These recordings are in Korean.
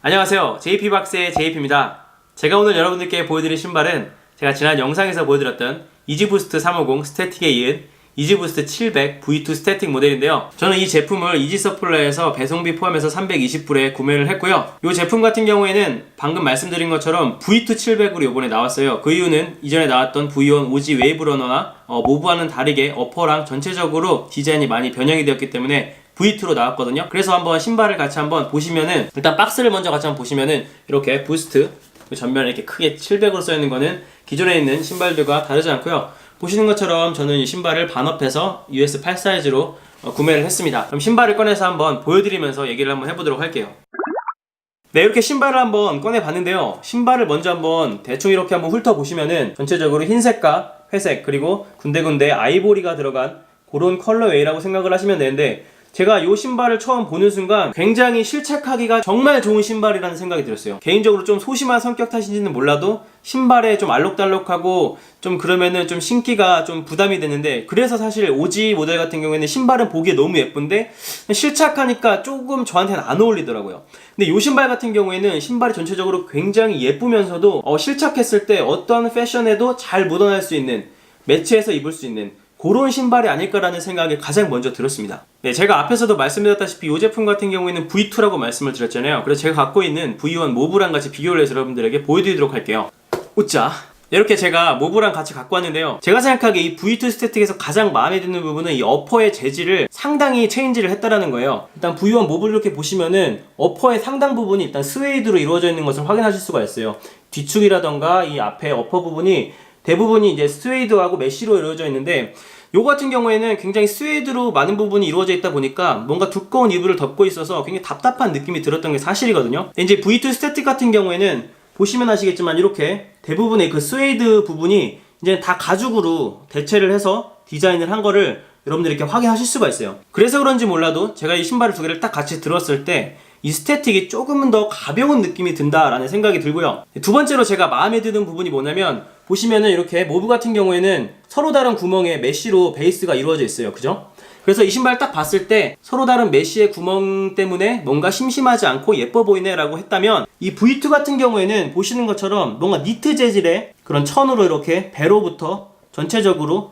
안녕하세요. JP박스의 JP입니다. 제가 오늘 여러분들께 보여드릴 신발은 제가 지난 영상에서 보여드렸던 이지부스트 350 스태틱에 이은 이지부스트 700 V2 스태틱 모델인데요. 저는 이 제품을 이지서플라이에서 배송비 포함해서 320불에 구매를 했고요. 이 제품 같은 경우에는 방금 말씀드린 것처럼 V2 700으로 이번에 나왔어요. 그 이유는 이전에 나왔던 V1 오지 웨이브러너나 모브와는 다르게 어퍼랑 전체적으로 디자인이 많이 변형이 되었기 때문에 V2로 나왔거든요. 그래서 한번 신발을 같이 한번 보시면은, 일단 박스를 먼저 같이 한번 보시면은 이렇게 부스트 전면에 이렇게 크게 700으로 써있는 거는 기존에 있는 신발들과 다르지 않고요. 보시는 것처럼 저는 이 신발을 반업해서 US8 사이즈로 구매를 했습니다. 그럼 신발을 꺼내서 한번 보여드리면서 얘기를 한번 해보도록 할게요. 네, 이렇게 신발을 한번 꺼내봤는데요. 신발을 먼저 한번 대충 이렇게 한번 훑어보시면은 전체적으로 흰색과 회색 그리고 군데군데 아이보리가 들어간 그런 컬러웨이라고 생각을 하시면 되는데, 제가 이 신발을 처음 보는 순간 굉장히 실착하기가 정말 좋은 신발이라는 생각이 들었어요. 개인적으로 좀 소심한 성격 탓인지는 몰라도 신발에 좀 알록달록하고 좀 그러면은 좀 신기가 좀 부담이 되는데, 그래서 사실 오지 모델 같은 경우에는 신발은 보기에 너무 예쁜데 실착하니까 조금 저한테는 안 어울리더라고요. 근데 이 신발 같은 경우에는 신발이 전체적으로 굉장히 예쁘면서도 실착했을 때 어떤 패션에도 잘 묻어날 수 있는, 매치해서 입을 수 있는 그런 신발이 아닐까라는 생각이 가장 먼저 들었습니다. 네, 제가 앞에서도 말씀드렸다시피 이 제품 같은 경우에는 V2라고 말씀을 드렸잖아요. 그래서 제가 갖고 있는 V1 모브랑 같이 비교를 해서 여러분들에게 보여드리도록 할게요. 웃자. 이렇게 제가 모브랑 같이 갖고 왔는데요. 제가 생각하기에 이 V2 스태틱에서 가장 마음에 드는 부분은 이 어퍼의 재질을 상당히 체인지를 했다라는 거예요. 일단 V1 모브를 이렇게 보시면은 어퍼의 상당 부분이 일단 스웨이드로 이루어져 있는 것을 확인하실 수가 있어요. 뒤축이라던가 이 앞에 어퍼 부분이 대부분이 이제 스웨이드하고 메쉬로 이루어져 있는데, 요거 같은 경우에는 굉장히 스웨이드로 많은 부분이 이루어져 있다 보니까 뭔가 두꺼운 이불을 덮고 있어서 굉장히 답답한 느낌이 들었던 게 사실이거든요. 근데 이제 V2 스태틱 같은 경우에는 보시면 아시겠지만 이렇게 대부분의 그 스웨이드 부분이 이제 다 가죽으로 대체를 해서 디자인을 한 거를 여러분들이 이렇게 확인하실 수가 있어요. 그래서 그런지 몰라도 제가 이 신발 두 개를 딱 같이 들었을 때 이 스태틱이 조금은 더 가벼운 느낌이 든다라는 생각이 들고요. 두 번째로 제가 마음에 드는 부분이 뭐냐면, 보시면은 이렇게 모브 같은 경우에는 서로 다른 구멍에 메쉬로 베이스가 이루어져 있어요. 그죠? 그래서 이 신발 딱 봤을 때 서로 다른 메쉬의 구멍 때문에 뭔가 심심하지 않고 예뻐 보이네 라고 했다면, 이 V2 같은 경우에는 보시는 것처럼 뭔가 니트 재질의 그런 천으로 이렇게 배로부터 전체적으로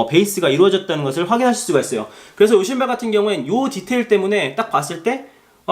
베이스가 이루어졌다는 것을 확인하실 수가 있어요. 그래서 이 신발 같은 경우엔 이 디테일 때문에 딱 봤을 때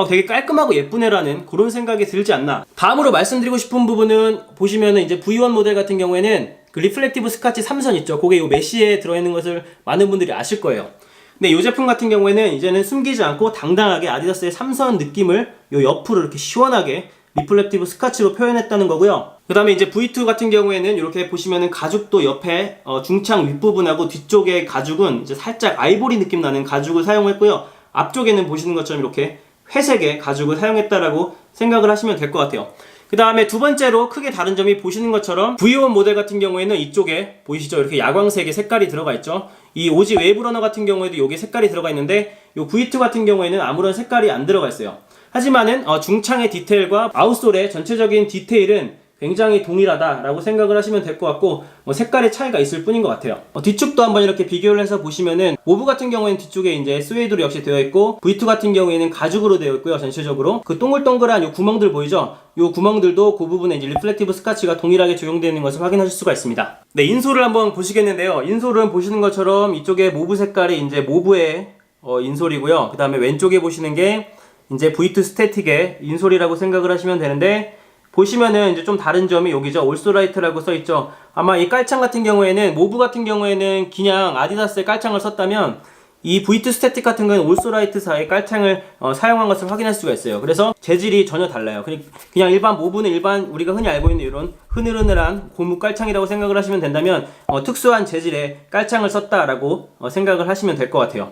되게 깔끔하고 예쁘네라는 그런 생각이 들지 않나. 다음으로 말씀드리고 싶은 부분은, 보시면은 이제 V1 모델 같은 경우에는 그 리플렉티브 스카치 3선 있죠. 그게 요 메쉬에 들어있는 것을 많은 분들이 아실 거예요. 근데 이 제품 같은 경우에는 이제는 숨기지 않고 당당하게 아디다스의 3선 느낌을 요 옆으로 이렇게 시원하게 리플렉티브 스카치로 표현했다는 거고요. 그 다음에 이제 V2 같은 경우에는 이렇게 보시면은 가죽도 옆에 중창 윗부분하고 뒤쪽의 가죽은 이제 살짝 아이보리 느낌 나는 가죽을 사용했고요. 앞쪽에는 보시는 것처럼 이렇게 회색의 가죽을 사용했다라고 생각을 하시면 될 것 같아요. 그 다음에 두 번째로 크게 다른 점이, 보시는 것처럼 V1 모델 같은 경우에는 이쪽에 보이시죠? 이렇게 야광색의 색깔이 들어가 있죠. 이 오지 웨이브러너 같은 경우에도 여기 색깔이 들어가 있는데, 이 V2 같은 경우에는 아무런 색깔이 안 들어가 있어요. 하지만은 중창의 디테일과 아웃솔의 전체적인 디테일은 굉장히 동일하다라고 생각을 하시면 될 것 같고, 색깔의 차이가 있을 뿐인 것 같아요. 뒤쪽도 한번 이렇게 비교를 해서 보시면은, 모브 같은 경우에는 뒤쪽에 이제 스웨이드로 역시 되어 있고, V2 같은 경우에는 가죽으로 되어 있고요. 전체적으로 그 동글동글한 요 구멍들 보이죠? 요 구멍들도 그 부분에 이제 리플렉티브 스카치가 동일하게 적용되어 있는 것을 확인하실 수가 있습니다. 네, 인솔을 한번 보시겠는데요. 인솔은 보시는 것처럼 이쪽에 모브 색깔이 이제 모브의 인솔이고요. 그 다음에 왼쪽에 보시는 게 이제 V2 스태틱의 인솔이라고 생각을 하시면 되는데, 보시면은 이제 좀 다른 점이 여기죠. 올소라이트라고 써있죠. 아마 이 깔창 같은 경우에는, 모브 같은 경우에는 그냥 아디다스의 깔창을 썼다면, 이 V2 스태틱 같은 경우는 올소라이트사의 깔창을 사용한 것을 확인할 수가 있어요. 그래서 재질이 전혀 달라요. 그냥 일반 모브는 일반 우리가 흔히 알고 있는 이런 흐느흐느한 고무 깔창이라고 생각을 하시면 된다면, 특수한 재질의 깔창을 썼다라고 생각을 하시면 될 것 같아요.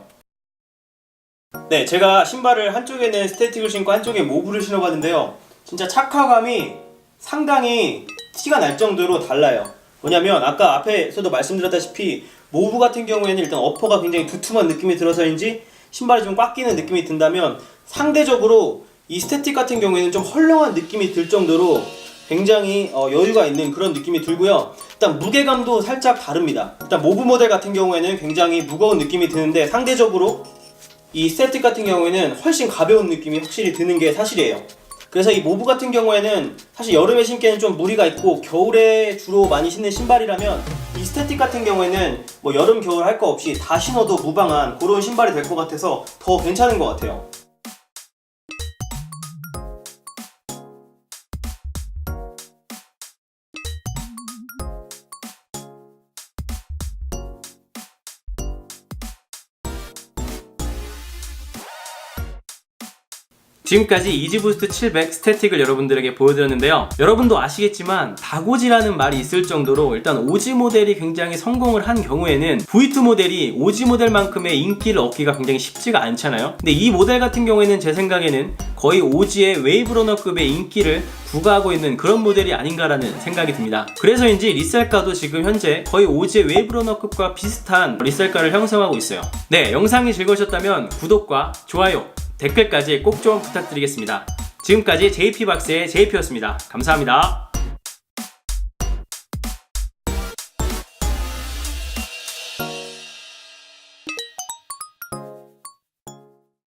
네, 제가 신발을 한쪽에는 스태틱을 신고 한쪽에 모브를 신어봤는데요. 진짜 착화감이 상당히 티가 날 정도로 달라요. 뭐냐면 아까 앞에서도 말씀드렸다시피 모브 같은 경우에는 일단 어퍼가 굉장히 두툼한 느낌이 들어서인지 신발이 좀 꽉 끼는 느낌이 든다면, 상대적으로 이 스태틱 같은 경우에는 좀 헐렁한 느낌이 들 정도로 굉장히 여유가 있는 그런 느낌이 들고요. 일단 무게감도 살짝 다릅니다. 일단 모브 모델 같은 경우에는 굉장히 무거운 느낌이 드는데, 상대적으로 이 스태틱 같은 경우에는 훨씬 가벼운 느낌이 확실히 드는 게 사실이에요. 그래서 이 모브 같은 경우에는 사실 여름에 신기에는 좀 무리가 있고 겨울에 주로 많이 신는 신발이라면 이 스태틱 같은 경우에는 뭐 여름 겨울 할 거 없이 다 신어도 무방한 그런 신발이 될 것 같아서 더 괜찮은 것 같아요. 지금까지 이지부스트 700 스태틱을 여러분들에게 보여드렸는데요. 여러분도 아시겠지만 다고지라는 말이 있을 정도로 일단 오지 모델이 굉장히 성공을 한 경우에는 V2 모델이 오지 모델만큼의 인기를 얻기가 굉장히 쉽지가 않잖아요. 근데 이 모델 같은 경우에는 제 생각에는 거의 오지의 웨이브러너급의 인기를 구가하고 있는 그런 모델이 아닌가라는 생각이 듭니다. 그래서인지 리셀가도 지금 현재 거의 오지의 웨이브러너급과 비슷한 리셀가를 형성하고 있어요. 네, 영상이 즐거우셨다면 구독과 좋아요, 댓글까지 꼭 좀 부탁드리겠습니다. 지금까지 JP박스의 JP였습니다. 감사합니다.